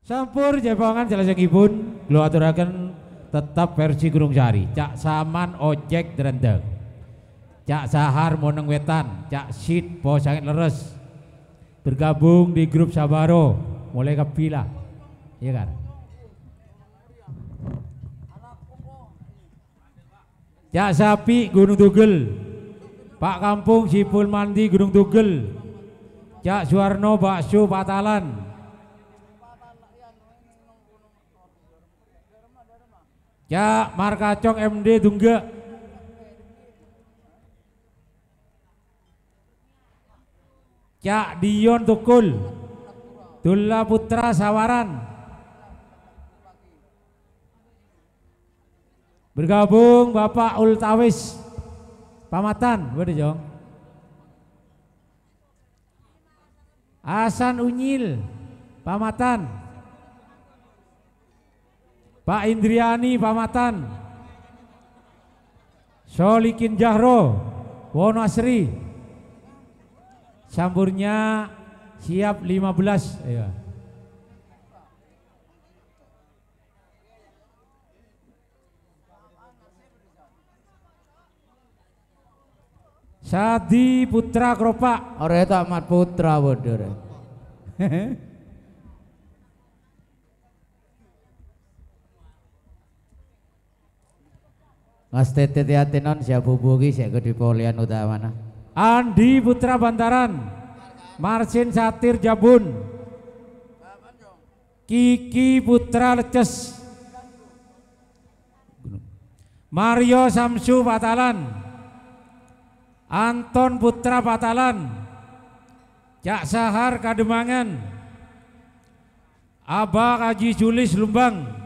Sampur jepangan salajengipun kula aturaken tetap versi Gunung Sari. Cak Saman ojek drendeng. Cak Sahar Moneng Wetan, Cak Sid po Sangit Leres. Bergabung di grup Sabaro mulai Kapila. Iya kan? Cak Sapi Gunung Tugel. Pak Kampung Sipul Mandi Gunung Tugel. Cak Suwarno Bakso Patalan. Cak Markacong MD Tungga. Cak Dion Tukul. Dulla Putra Sawaran. Bergabung Bapak Ultawis Pamatan, boleh Jong. Hasan Unyil Pamatan. Pak Indriani Pamatan. Solikin Jahro Wonosri. Sampurnya siap 15 ya. Sadi Putra Kropak. Ora tak Mat Putra bodoh. Mas Tete Atinon siap bubugi siap ke Polian utamana. Andi Putra Bantaran. Marsin Satir Jabun. Kiki Putra Leces. Mario Samsu Patalan. Anton Putra Patalan. Cak Sahar Kademangan. Abah Haji Julis Lumbang.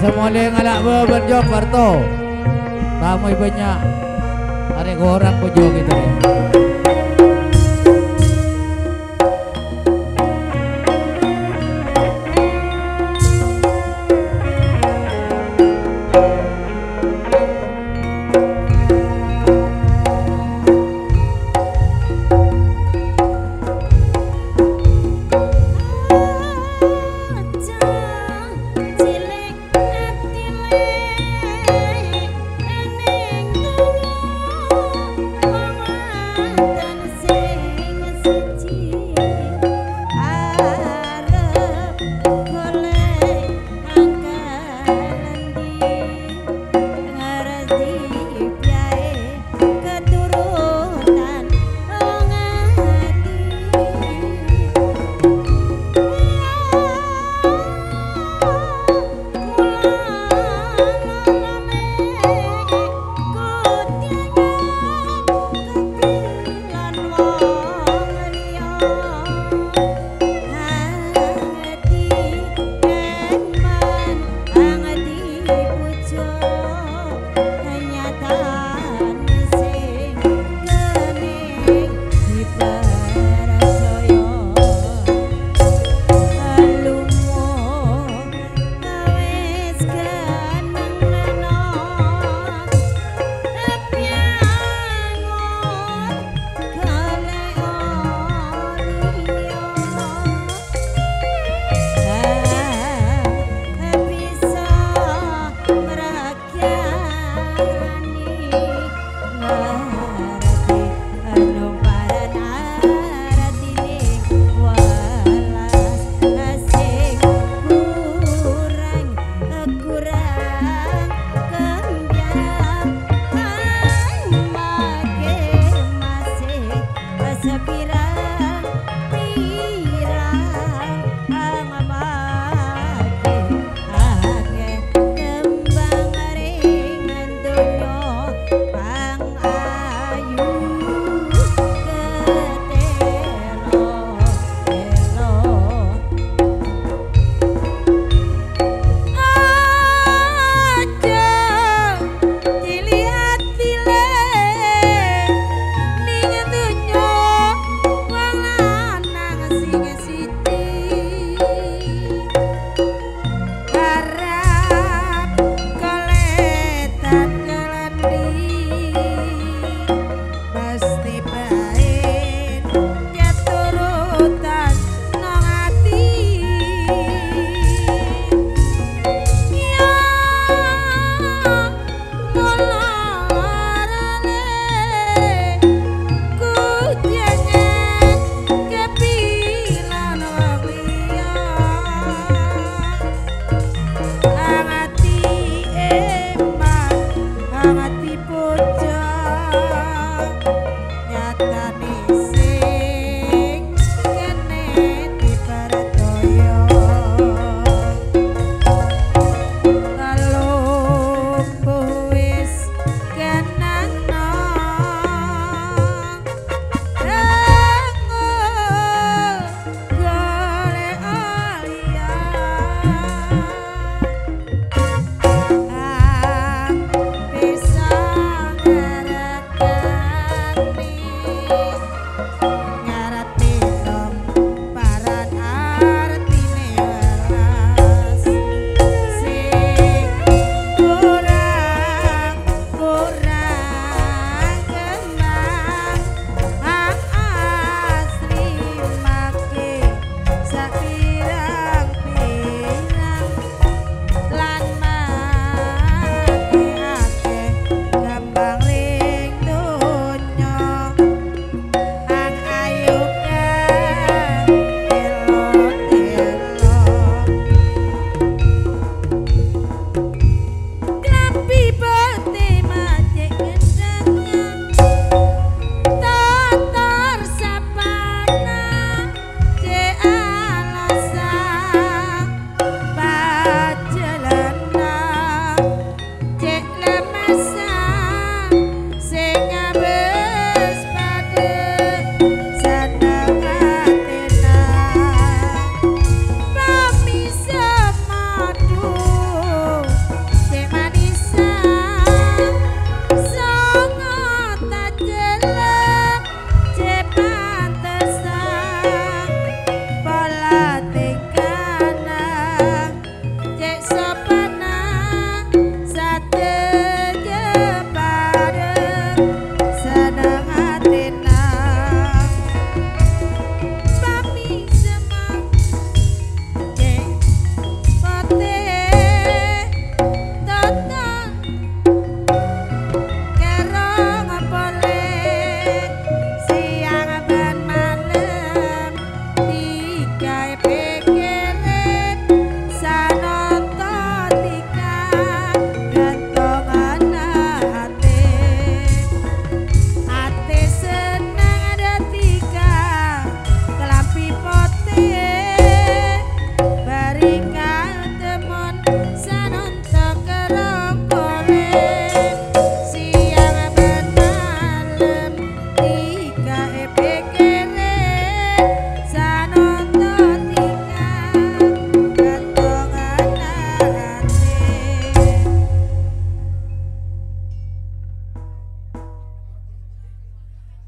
Semua ngalak bebenjok Barto. Tamu banyak. Ada orang pujuk gitu ya.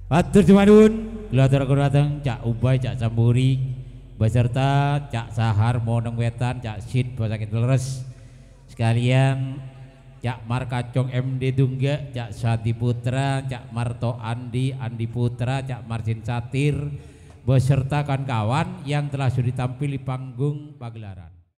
Atur jumadun, kula datang Cak Ubay, Cak Samburi, beserta Cak Sahar Moneng Wetan, Cak Sid Sakit Leres, sekalian Cak Markacong MD Dungga, Cak Sati Putra, Cak Marto Andi Putra, Cak Marsin Satir, beserta kawan-kawan yang telah sudah tampil di panggung pagelaran.